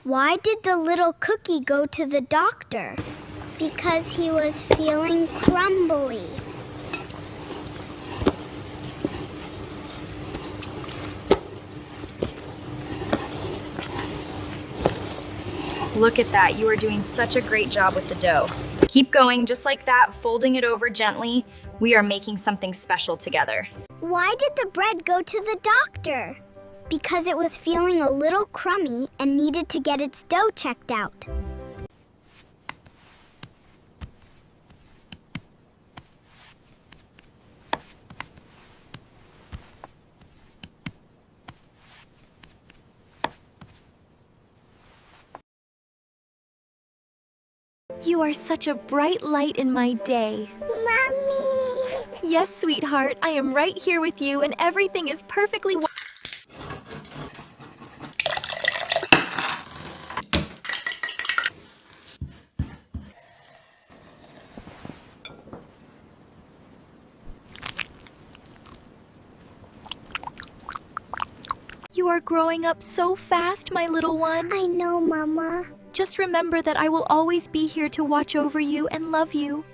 Why did the little cookie go to the doctor? Because he was feeling crumbly. Look at that, you are doing such a great job with the dough. Keep going just like that, folding it over gently. We are making something special together. Why did the bread go to the doctor? Because it was feeling a little crummy and needed to get its dough checked out. You are such a bright light in my day. Mommy! Yes, sweetheart, I am right here with you and everything is perfectly You are growing up so fast, my little one. I know, Mama. Just remember that I will always be here to watch over you and love you.